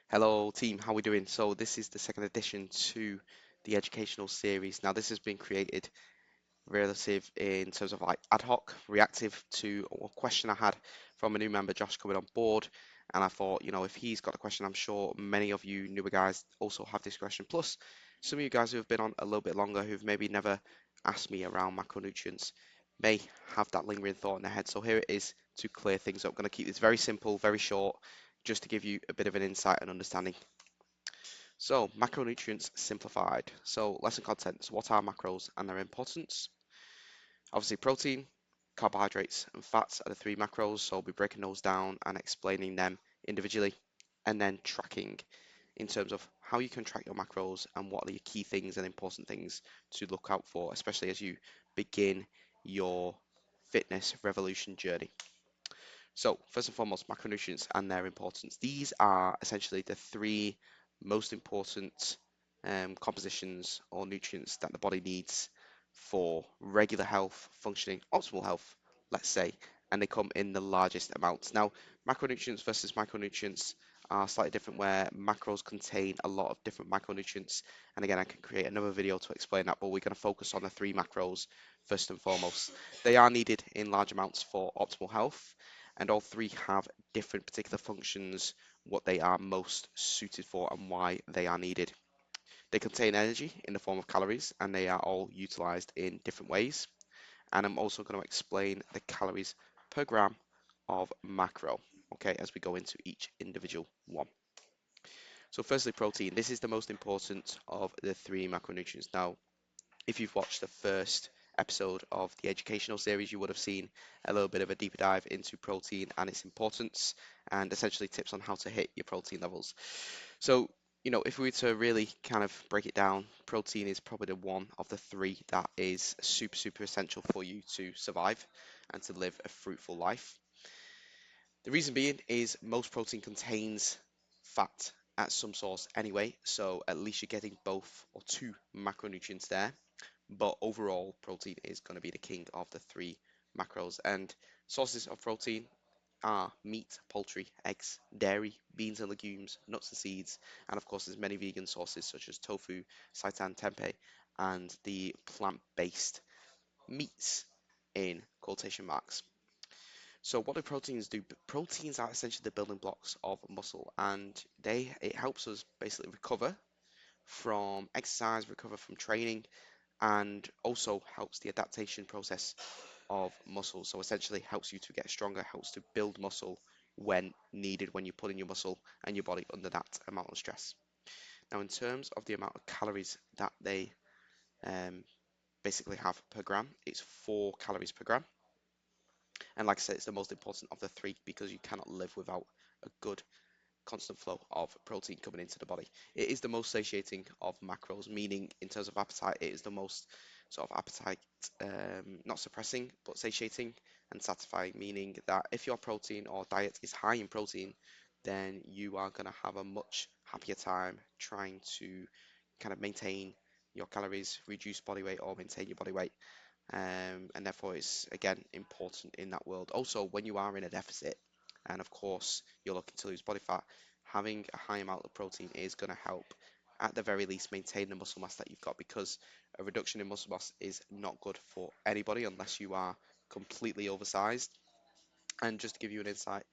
Hello team, how are we doing? So this is the second addition to the educational series. Now this has been created relative in terms of like ad hoc, reactive to a question I had from a new member, Josh, coming on board. And I thought, if he's got a question, I'm sure many of you newer guys also have this question. Plus, some of you guys who have been on a little bit longer, who've maybe never asked me around macronutrients, may have that lingering thought in their head. So here it is to clear things up. I'm going to keep this very simple, very short, just to give you a bit of an insight and understanding. So, macronutrients simplified. So, lesson contents. What are macros and their importance? Obviously, protein, carbohydrates, and fats are the three macros. So, I'll be breaking those down and explaining them individually, and then tracking in terms of how you can track your macros and what are your key things and important things to look out for, especially as you begin your fitness revolution journey. So, first and foremost, macronutrients and their importance. These are essentially the three most important compositions or nutrients that the body needs for regular health, functioning, optimal health, let's say, and they come in the largest amounts. Now, macronutrients versus micronutrients are slightly different, where macros contain a lot of different micronutrients. And again, I can create another video to explain that, but we're going to focus on the three macros first and foremost. They are needed in large amounts for optimal health, and all three have different particular functions, what they are most suited for and why they are needed. They contain energy in the form of calories, and they are all utilized in different ways. And I'm also going to explain the calories per gram of macro, okay, as we go into each individual one. So firstly, protein. This is the most important of the three macronutrients. Now, if you've watched the first episode of the educational series, you would have seen a little bit of a deeper dive into protein and its importance, and essentially tips on how to hit your protein levels. So, if we were to really kind of break it down, protein is probably the one of the three that is super, super essential for you to survive and to live a fruitful life. The reason being is most protein contains fat at some source anyway, so at least you're getting both or two macronutrients there. But overall, protein is going to be the king of the three macros. And sources of protein are meat, poultry, eggs, dairy, beans and legumes, nuts and seeds, and of course, there's many vegan sources such as tofu, seitan, tempeh, and the plant-based meats in quotation marks. So what do proteins do? Proteins are essentially the building blocks of muscle, and it helps us basically recover from exercise, recover from training, and also helps the adaptation process of muscle. So essentially helps you to get stronger, helps to build muscle when needed, when you're putting your muscle and your body under that amount of stress. Now, in terms of the amount of calories that they um, basically have per gram, it's 4 calories per gram. And like I said, it's the most important of the three because you cannot live without a good constant flow of protein coming into the body. It is the most satiating of macros, meaning in terms of appetite, it is the most sort of appetite, not suppressing, but satiating and satisfying, meaning that if your protein or diet is high in protein, then you are going to have a much happier time trying to kind of maintain your calories, reduce body weight, or maintain your body weight. And therefore, it's again important in that world. Also, when you are in a deficit, and of course you're looking to lose body fat, having a high amount of protein is going to help, at the very least, maintain the muscle mass that you've got, because a reduction in muscle mass is not good for anybody unless you are completely oversized. And just to give you an insight,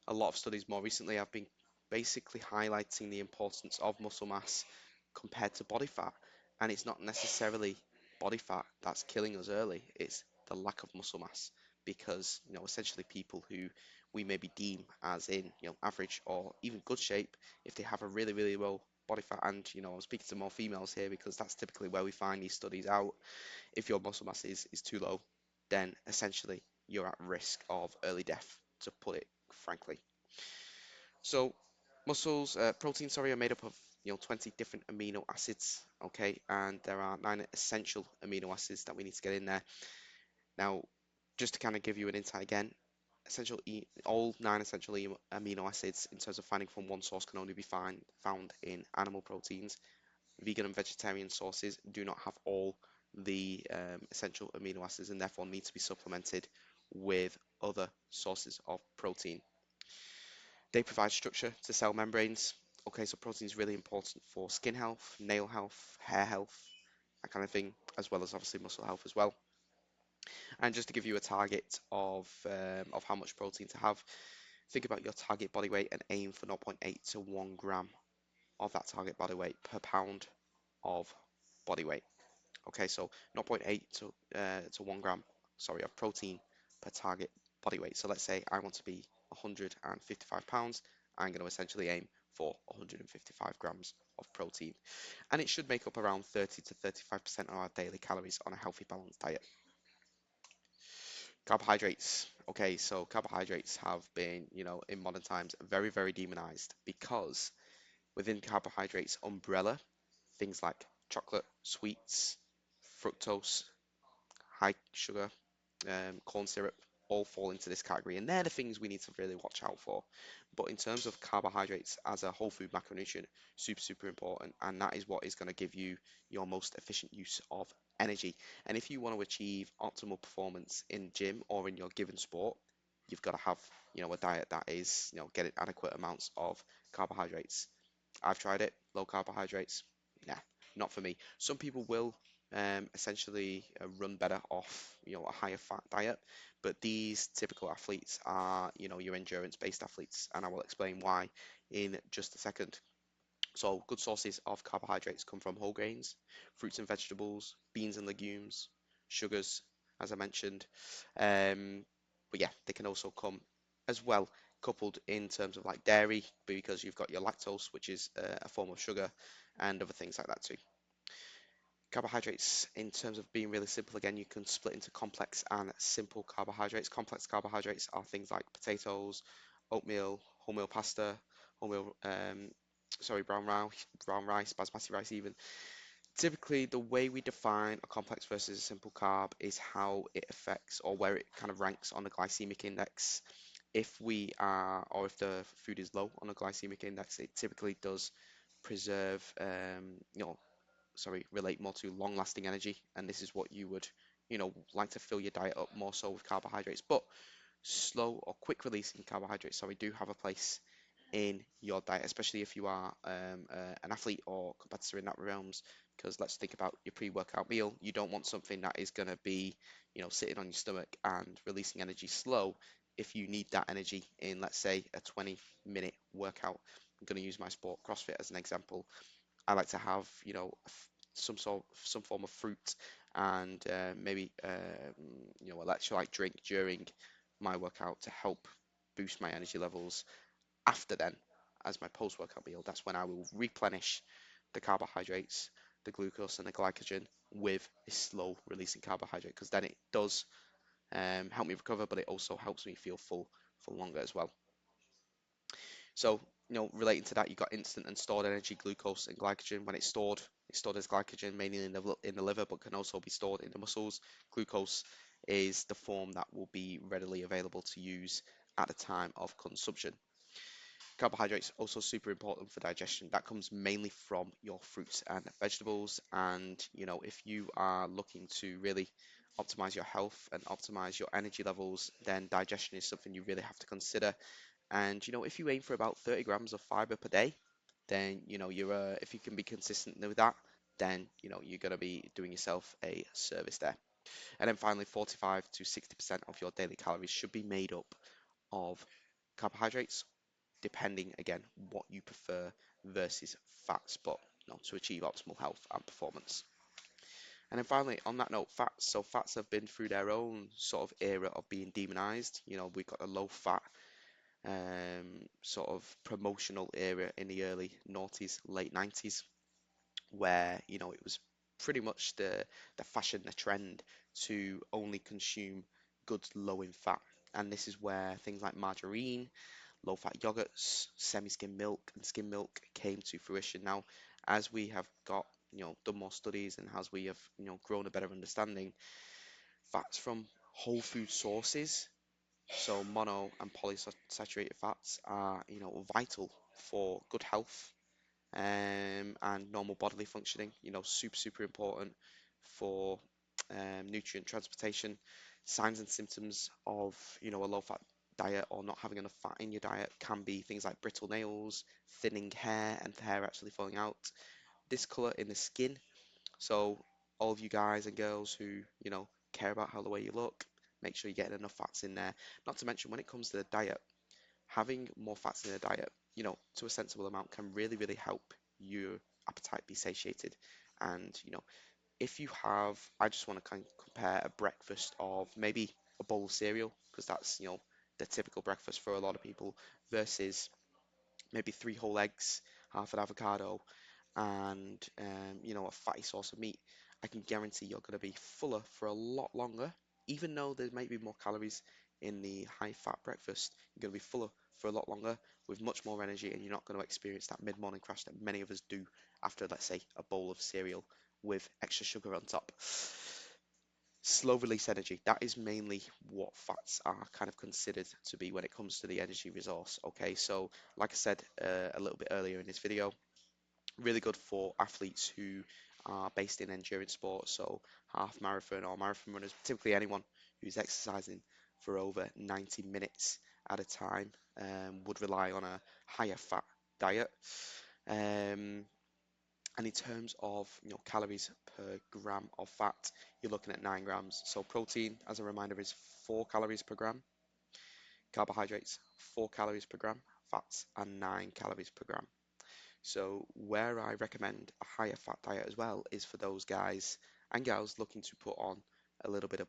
a lot of studies more recently have been basically highlighting the importance of muscle mass compared to body fat. And it's not necessarily body fat that's killing us early, it's the lack of muscle mass. Because, essentially people who we maybe deem as in, average or even good shape, if they have a really, really low body fat, and, I'm speaking to more females here because that's typically where we find these studies out. If your muscle mass is too low, then essentially you're at risk of early death, to put it frankly. So protein, sorry, are made up of 20 different amino acids, okay, and there are 9 essential amino acids that we need to get in there. Now, just to kind of give you an insight again, all 9 essential amino acids in terms of finding from one source can only be found in animal proteins. Vegan and vegetarian sources do not have all the essential amino acids and therefore need to be supplemented with other sources of protein. They provide structure to cell membranes, Okay, so protein is really important for skin health, nail health, hair health, that kind of thing, as well as obviously muscle health as well. And just to give you a target of how much protein to have, think about your target body weight and aim for zero point 0.8 to 1 gram of that target body weight per pound of body weight. Okay, so zero point 0.8 to 1 gram, sorry, of protein per target body weight. So let's say I want to be 155 pounds. I'm going to essentially aim for 155 grams of protein. And it should make up around 30 to 35% of our daily calories on a healthy, balanced diet. Carbohydrates. Okay, so carbohydrates have been, in modern times, very, very demonized because within carbohydrates umbrella, things like chocolate, sweets, fructose, high sugar, corn syrup all fall into this category, and they're the things we need to really watch out for. But in terms of carbohydrates as a whole food macronutrient, super, super important, and that is what is going to give you your most efficient use of energy. And if you want to achieve optimal performance in gym or in your given sport, you've got to have, a diet that is, getting adequate amounts of carbohydrates. I've tried it, low carbohydrates. Nah, not for me. Some people will essentially run better off, a higher fat diet, but these typical athletes are, your endurance-based athletes, and I will explain why in just a second. So, good sources of carbohydrates come from whole grains, fruits and vegetables, beans and legumes, sugars, as I mentioned. Um, but yeah, they can also come as well, coupled in terms of like dairy, because you've got your lactose, which is a form of sugar, and other things like that too. Carbohydrates, in terms of being really simple, again, you can split into complex and simple carbohydrates. Complex carbohydrates are things like potatoes, oatmeal, wholemeal pasta, wholemeal, sorry, brown rice, basmati rice even. Typically, the way we define a complex versus a simple carb is how it affects or where it kind of ranks on the glycemic index. If we are, or if the food is low on a glycemic index, it typically does preserve, relate more to long-lasting energy, and this is what you would, like to fill your diet up more so with carbohydrates. But slow or quick releasing carbohydrates, sorry, do have a place in your diet, especially if you are an athlete or competitor in that realms. Because let's think about your pre-workout meal. You don't want something that is going to be, sitting on your stomach and releasing energy slow. If you need that energy in, let's say, a 20-minute workout, I'm going to use my sport CrossFit as an example. I like to have, some form of fruit and maybe electrolyte drink during my workout to help boost my energy levels. After then, as my post-workout meal, that's when I will replenish the carbohydrates, the glucose and the glycogen with a slow releasing carbohydrate because then it does help me recover, but it also helps me feel full for longer as well. So, relating to that, you've got instant and stored energy, glucose and glycogen. When it's stored as glycogen mainly in the liver, but can also be stored in the muscles. Glucose is the form that will be readily available to use at the time of consumption. Carbohydrates also super important for digestion. That comes mainly from your fruits and vegetables. And, if you are looking to really optimize your health and optimize your energy levels, then digestion is something you really have to consider. And if you aim for about 30 grams of fiber per day, then you're if you can be consistent with that, then you're going to be doing yourself a service there. And then finally, 45 to 60% of your daily calories should be made up of carbohydrates, depending again what you prefer versus fats, but to achieve optimal health and performance. And then finally, on that note, fats. So fats have been through their own sort of era of being demonized. We've got a low fat sort of promotional era in the early noughties, late 90s, where it was pretty much the fashion, the trend to only consume goods low in fat. And this is where things like margarine, low-fat yogurts, semi-skim milk, and skim milk came to fruition. Now, as we have got done more studies and as we have grown a better understanding, fats from whole food sources, so mono and polyunsaturated fats are vital for good health and normal bodily functioning. Super super important for nutrient transportation. Signs and symptoms of a low fat diet or not having enough fat in your diet can be things like brittle nails, thinning hair, and hair actually falling out, discolor in the skin. So all of you guys and girls who, care about how the way you look, make sure you're getting enough fats in there. Not to mention when it comes to the diet, having more fats in a diet, to a sensible amount can really, really help your appetite be satiated. And, if you have, I just want to kind of compare a breakfast of maybe a bowl of cereal, because that's, the typical breakfast for a lot of people, versus maybe three whole eggs, half an avocado, and a fatty source of meat. I can guarantee you're going to be fuller for a lot longer, even though there might be more calories in the high fat breakfast. You're going to be fuller for a lot longer with much more energy, and you're not going to experience that mid morning crash that many of us do after, let's say, a bowl of cereal with extra sugar on top. Slow release energy, that is mainly what fats are kind of considered to be when it comes to the energy resource. Okay, so like I said a little bit earlier in this video, really good for athletes who are based in endurance sports, so half marathon or marathon runners, typically anyone who's exercising for over 90 minutes at a time would rely on a higher fat diet. Um, and in terms of calories per gram of fat, you're looking at 9 grams. So protein, as a reminder, is 4 calories per gram. Carbohydrates, 4 calories per gram. Fats are 9 calories per gram. So where I recommend a higher fat diet as well is for those guys and girls looking to put on a little bit of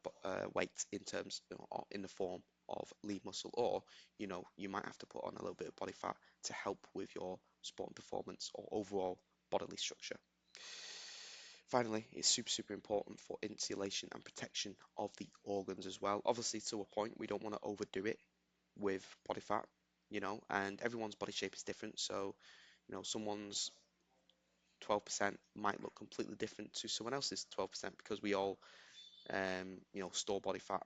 weight in terms, in the form of lean muscle, or you might have to put on a little bit of body fat to help with your sport and performance or overall bodily structure. Finally, it's super, super important for insulation and protection of the organs as well. Obviously, to a point, we don't want to overdo it with body fat, and everyone's body shape is different. So, someone's 12% might look completely different to someone else's 12% because we all, store body fat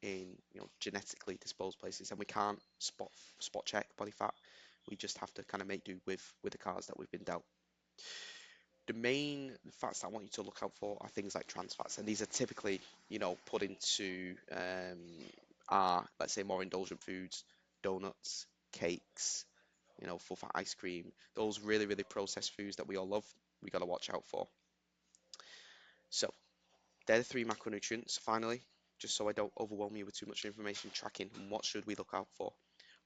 in, genetically disposed places, and we can't spot check body fat. We just have to kind of make do with the cards that we've been dealt. The main fats that I want you to look out for are things like trans fats, and these are typically, put into our, let's say, more indulgent foods, donuts, cakes, full fat ice cream, those really, really processed foods that we all love, we got to watch out for. So, they're the three macronutrients. Finally, just so I don't overwhelm you with too much information, tracking what should we look out for.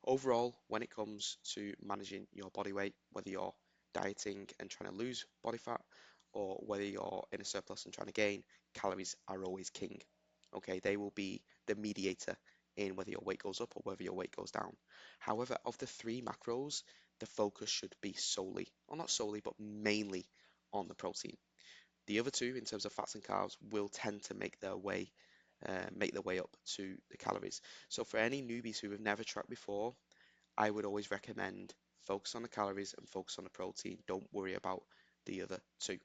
Overall, when it comes to managing your body weight, whether you're dieting and trying to lose body fat, or whether you're in a surplus and trying to gain, calories are always king. Okay, they will be the mediator in whether your weight goes up or whether your weight goes down. However, of the three macros, the focus should be solely, or not solely, but mainly on the protein. The other two, in terms of fats and carbs, will tend to make their way up to the calories. So for any newbies who have never tracked before, I would always recommend focus on the calories and focus on the protein. Don't worry about the other two.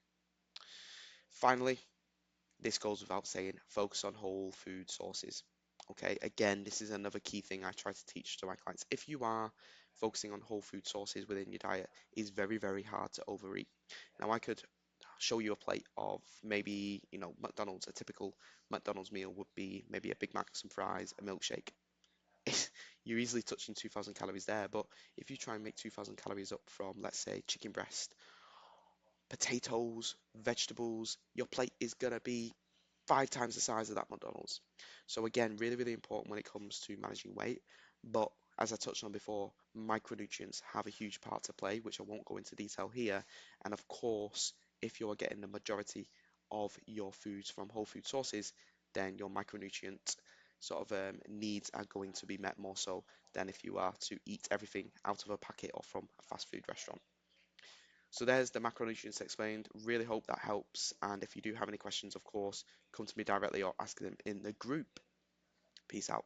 Finally, this goes without saying, focus on whole food sources. Okay, again, this is another key thing I try to teach to my clients. If you are focusing on whole food sources within your diet, it's very, very hard to overeat. Now, I could show you a plate of maybe, McDonald's. A typical McDonald's meal would be maybe a Big Mac, some fries, a milkshake. You're easily touching 2,000 calories there, but if you try and make 2,000 calories up from, let's say, chicken breast, potatoes, vegetables, your plate is gonna be 5 times the size of that McDonald's. So again, really, really important when it comes to managing weight. But as I touched on before, micronutrients have a huge part to play, which I won't go into detail here. And of course, if you're getting the majority of your foods from whole food sources, then your micronutrient sort of needs are going to be met more so than if you are to eat everything out of a packet or from a fast food restaurant. So there's the macronutrients explained. Really hope that helps. And if you do have any questions, of course, come to me directly or ask them in the group. Peace out.